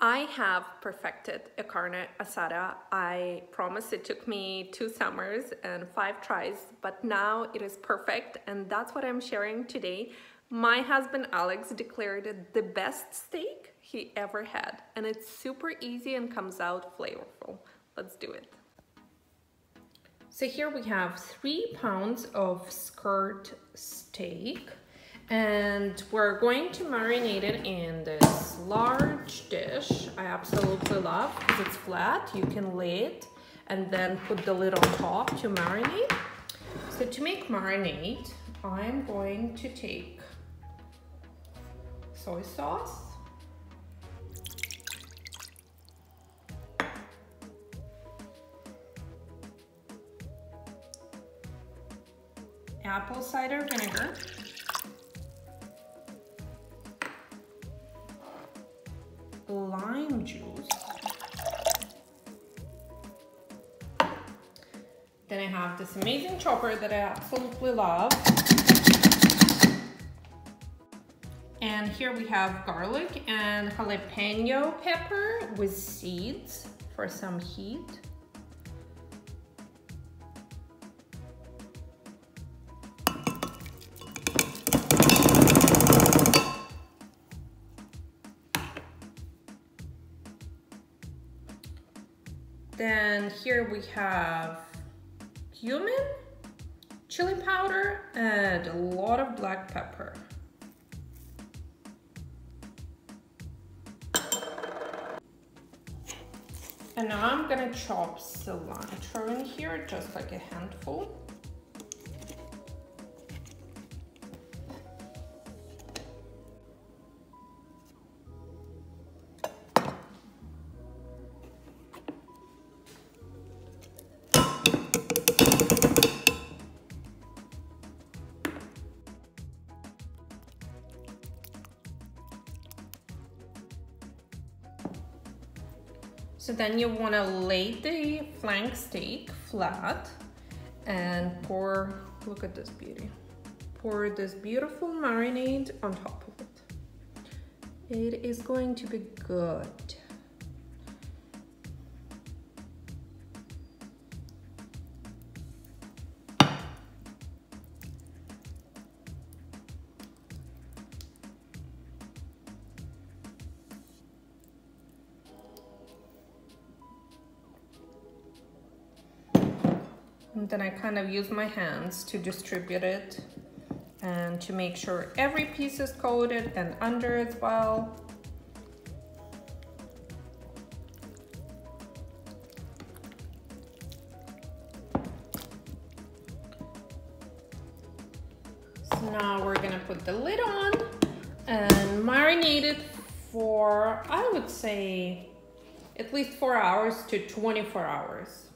I have perfected a carne asada. I promise it took me 2 summers and 5 tries, but now it is perfect, and that's what I'm sharing today. My husband Alex declared it the best steak he ever had, and it's super easy and comes out flavorful. Let's do it. So here we have 3 pounds of skirt steak, and we're going to marinate it in this large dish I absolutely love because it's flat. You can lay it and then put the lid on top to marinate. So to make marinade, I'm going to take soy sauce, apple cider vinegar, lime juice, then I have this amazing chopper that I absolutely love, and here we have garlic and jalapeno pepper with seeds for some heat. Then here we have cumin, chili powder, and a lot of black pepper. And now I'm gonna chop cilantro in here, just like a handful. So then you want to lay the flank steak flat and pour, look at this beauty, pour this beautiful marinade on top of it. It is going to be good. And then I kind of use my hands to distribute it and to make sure every piece is coated and under as well. So now we're gonna put the lid on and marinate it for, I would say, at least 4 hours to 24 hours.